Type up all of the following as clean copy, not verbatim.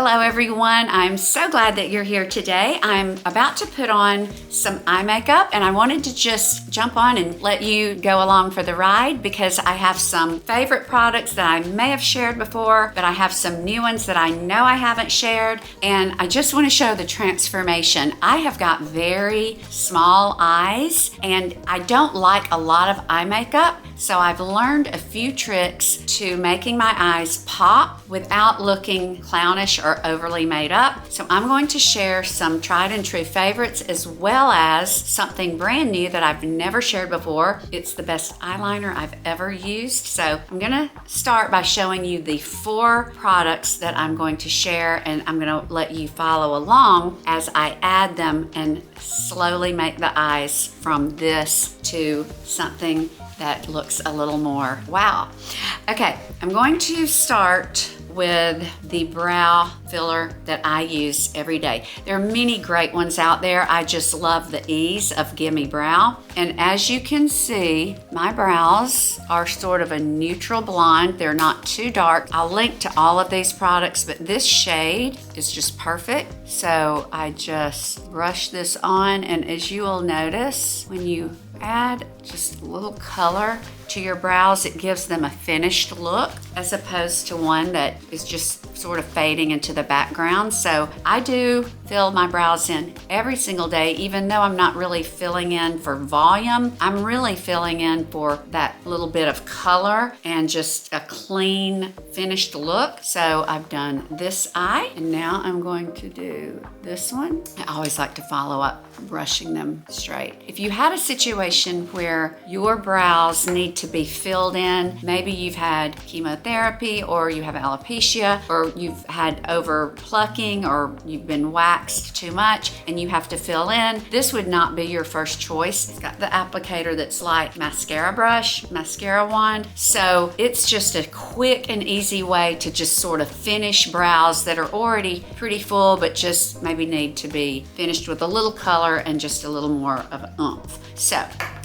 Hello everyone, I'm so glad that you're here today. I'm about to put on some eye makeup and I wanted to just jump on and let you go along for the ride because I have some favorite products that I may have shared before, but I have some new ones that I know I haven't shared, and I just want to show the transformation. I have got very small eyes and I don't like a lot of eye makeup, so I've learned a few tricks to making my eyes pop without looking clownish or overly made up. So I'm going to share some tried and true favorites as well as something brand new that I've never shared before. It's the best eyeliner I've ever used. So I'm gonna start by showing you the 4 products that I'm going to share, and I'm gonna let you follow along as I add them and slowly make the eyes from this to something that looks a little more wow. Okay, I'm going to start with the brow filler that I use every day. There are many great ones out there. I just love the ease of Gimme Brow. And as you can see, my brows are sort of a neutral blonde. They're not too dark. I'll link to all of these products, but this shade is just perfect. So I just brush this on, and as you will notice, when you add just a little color to your brows, it gives them a finished look as opposed to one that is just sort of fading into the background. So I do fill my brows in every single day, even though I'm not really filling in for volume. I'm really filling in for that little bit of color and just a clean finished look. So I've done this eye, and now I'm going to do this one. I always like to follow up brushing them straight. If you had a situation where your brows need to be filled in, maybe you've had chemotherapy or you have alopecia or you've had over plucking or you've been waxed too much and you have to fill in, this would not be your first choice. It's got the applicator that's like mascara brush, mascara wand. So it's just a quick and easy way to just sort of finish brows that are already pretty full but just maybe need to be finished with a little color and just a little more of an oomph. So,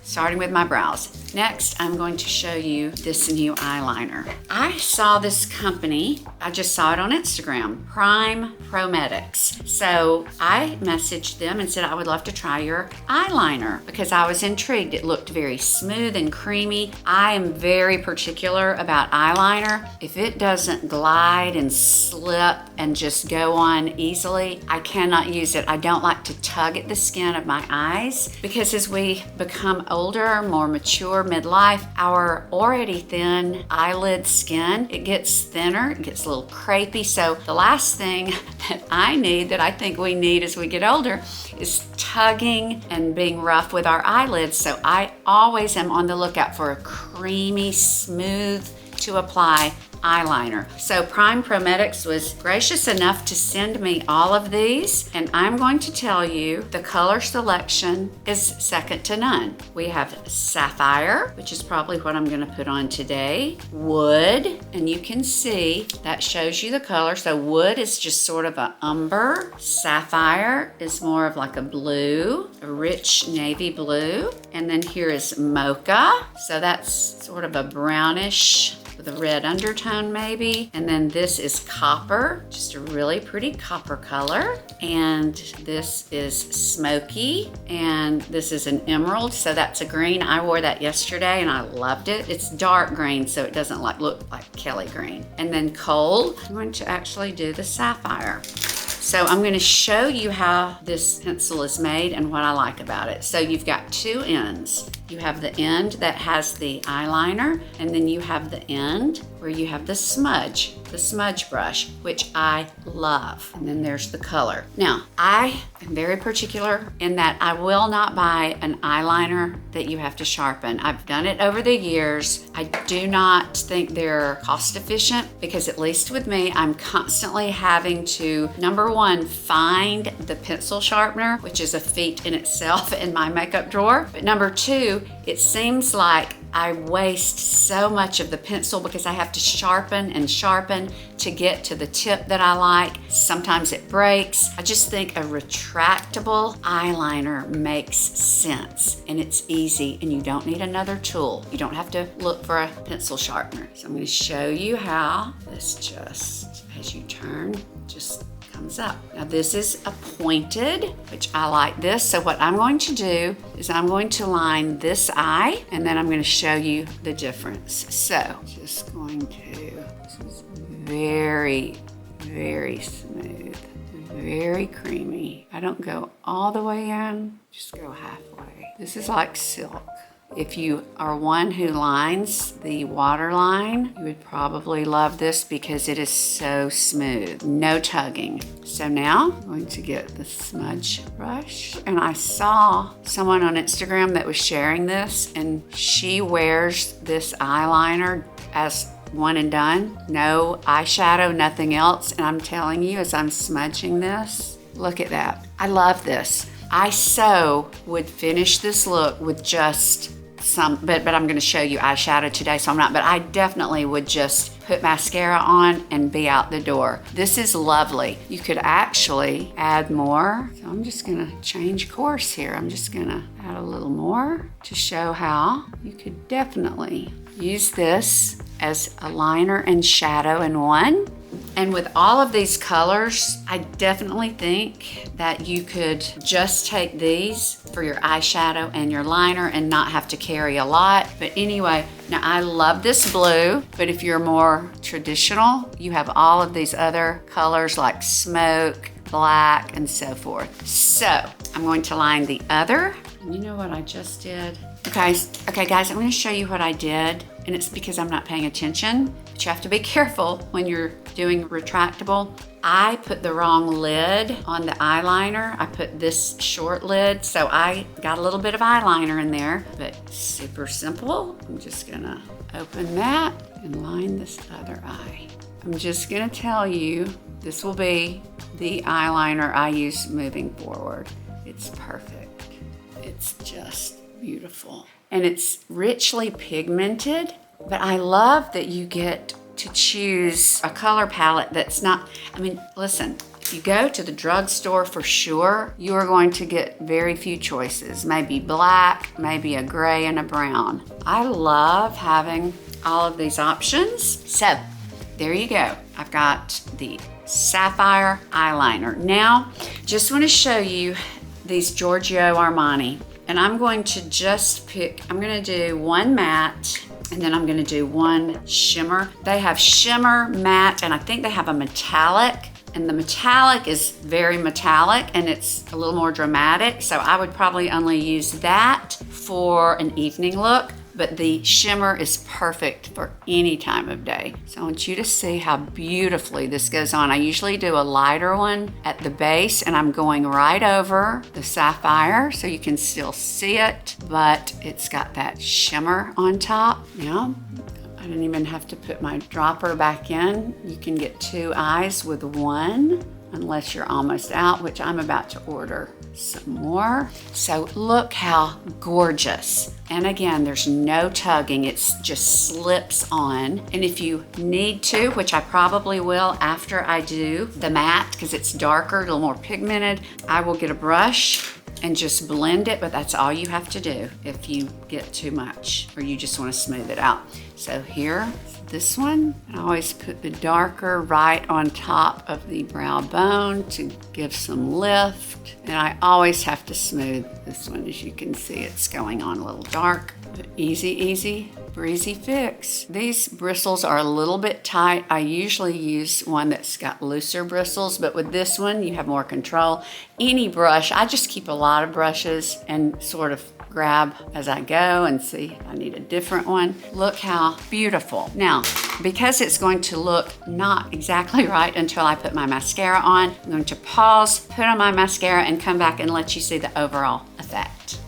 starting with my brows. Next, I'm going to show you this new eyeliner. I saw this company, I just saw it on Instagram, Prometics. So I messaged them and said I would love to try your eyeliner because I was intrigued. It looked very smooth and creamy. I am very particular about eyeliner. If it doesn't glide and slip and just go on easily, I cannot use it. I don't like to tug at the skin of my eyes because as we become older, more mature, midlife, our already thin eyelid skin, it gets thinner, it gets a little crepey. So the last thing that I need, that I think we need as we get older, is tugging and being rough with our eyelids. So I always am on the lookout for a creamy, smooth to apply eyeliner. So Prometics was gracious enough to send me all of these, and I'm going to tell you the color selection is second to none. We have Sapphire, which is probably what I'm going to put on today, Wood, and you can see that shows you the color. So Wood is just sort of an umber. Sapphire is more of like a blue, a rich navy blue. And then here is Mocha. So that's sort of a brownish with a red undertone maybe. And then this is Copper, just a really pretty copper color. And this is Smoky, and this is an Emerald, so that's a green. I wore that yesterday and I loved it. It's dark green, so it doesn't look like Kelly green. And then Coal, I'm going to actually do the Sapphire. So I'm going to show you how this pencil is made and what I like about it. So you've got 2 ends. You have the end that has the eyeliner, and then you have the end where you have the smudge brush, which I love. And then there's the color. Now, I am very particular in that I will not buy an eyeliner that you have to sharpen. I've done it over the years. I do not think they're cost efficient because, at least with me, I'm constantly having to, number one, find the pencil sharpener, which is a feat in itself in my makeup drawer. But number 2, it seems like I waste so much of the pencil because I have to sharpen and sharpen to get to the tip that I like. Sometimes it breaks. I just think a retractable eyeliner makes sense, and it's easy, and you don't need another tool. You don't have to look for a pencil sharpener. So I'm going to show you how this just as you turn, just comes up. Now this is a pointed, which I like this. So what I'm going to do is I'm going to line this eye, and then I'm going to show you the difference. So just going to, this is very, very smooth, very creamy. I don't go all the way in, just go halfway. This is like silk. If you are one who lines the waterline, you would probably love this because it is so smooth, no tugging. So now I'm going to get the smudge brush. And I saw someone on Instagram that was sharing this, and she wears this eyeliner as one and done. No eyeshadow, nothing else. And I'm telling you, as I'm smudging this, look at that. I love this. I so would finish this look with just some, but I'm gonna show you eyeshadow today, so I'm not, but I definitely would just put mascara on and be out the door. This is lovely. You could actually add more. So I'm just gonna change course here. I'm just gonna add a little more to show how you could definitely use this as a liner and shadow in one. And with all of these colors, I definitely think that you could just take these for your eyeshadow and your liner and not have to carry a lot. But anyway, now I love this blue, but if you're more traditional, you have all of these other colors like smoke, black, and so forth. So I'm going to line the other. And you know what I just did? Okay guys, I'm gonna show you what I did, and it's because I'm not paying attention, but you have to be careful when you're doing retractable. I put the wrong lid on the eyeliner. I put this short lid, so I got a little bit of eyeliner in there, but super simple. I'm just gonna open that and line this other eye. I'm just gonna tell you, this will be the eyeliner I use moving forward. It's perfect. It's just beautiful. And it's richly pigmented, but I love that you get to choose a color palette that's not, I mean, listen, if you go to the drugstore for sure, you are going to get very few choices. Maybe black, maybe a gray and a brown. I love having all of these options. So there you go. I've got the Sapphire eyeliner. Now, just want to show you these Giorgio Armani. And I'm going to just pick, I'm gonna do one matte, and then I'm gonna do one shimmer. They have shimmer, matte, and I think they have a metallic. And the metallic is very metallic, and it's a little more dramatic. So I would probably only use that for an evening look. But the shimmer is perfect for any time of day. So I want you to see how beautifully this goes on. I usually do a lighter one at the base, and I'm going right over the sapphire so you can still see it, but it's got that shimmer on top. Now, I didn't even have to put my dropper back in. You can get two eyes with one, unless you're almost out, which I'm about to order some more. So look how gorgeous. And again, there's no tugging, it just slips on. And if you need to, which I probably will after I do the matte, because it's darker, a little more pigmented, I will get a brush and just blend it, but that's all you have to do if you get too much or you just want to smooth it out. So here, this one, I always put the darker right on top of the brow bone to give some lift. And I always have to smooth this one. As you can see, it's going on a little dark, but easy, breezy fix. These bristles are a little bit tight. I usually use one that's got looser bristles, but with this one, you have more control. Any brush, I just keep a lot of brushes and sort of grab as I go and see if I need a different one. Look how beautiful. Now, because it's going to look not exactly right until I put my mascara on, I'm going to pause, put on my mascara, and come back and let you see the overall effect.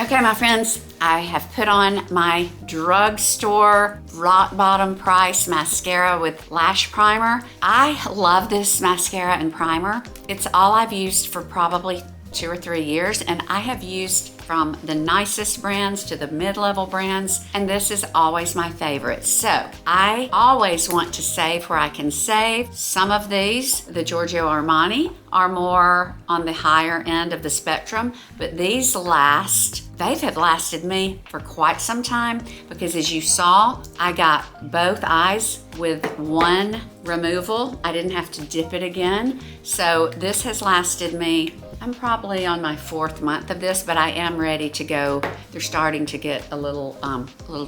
Okay, my friends, I have put on my drugstore rock bottom price mascara with lash primer. I love this mascara and primer. It's all I've used for probably 2 or 3 years, and I have used from the nicest brands to the mid-level brands, and this is always my favorite. So I always want to save where I can save. Some of these, the Giorgio Armani, are more on the higher end of the spectrum, but these last. They have lasted me for quite some time because, as you saw, I got both eyes with one removal. I didn't have to dip it again. So this has lasted me, I'm probably on my 4th month of this, but I am ready to go. They're starting to get a little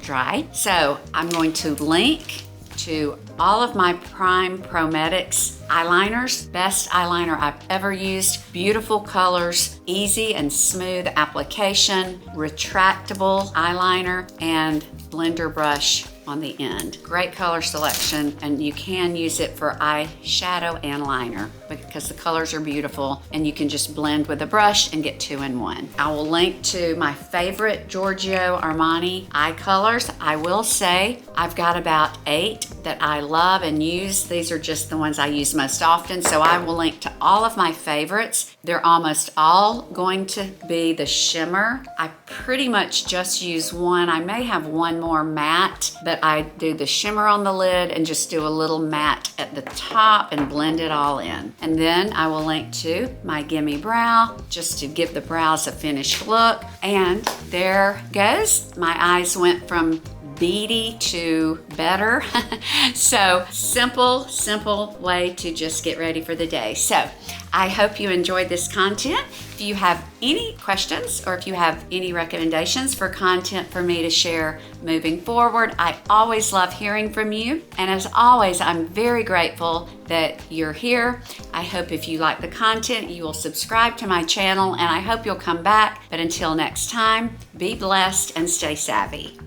dry. So I'm going to link to all of my Prime Prometics eyeliners. Best eyeliner I've ever used. Beautiful colors, easy and smooth application, retractable eyeliner, and blender brush on the end. Great color selection, and you can use it for eyeshadow and liner because the colors are beautiful and you can just blend with a brush and get 2 in 1. I will link to my favorite Giorgio Armani eye colors. I will say I've got about 8 that I love and use. These are just the ones I use most often, so I will link to all of my favorites. They're almost all going to be the shimmer. I pretty much just use one. I may have one more matte, but I do the shimmer on the lid and just do a little matte at the top and blend it all in. And then I will link to my Gimme Brow just to give the brows a finished look. And there goes. My eyes went from beady to better. So simple way to just get ready for the day. So I hope you enjoyed this content. If you have any questions or if you have any recommendations for content for me to share moving forward, I always love hearing from you. And as always, I'm very grateful that you're here. I hope if you like the content, you will subscribe to my channel, and I hope you'll come back. But until next time, be blessed and stay savvy.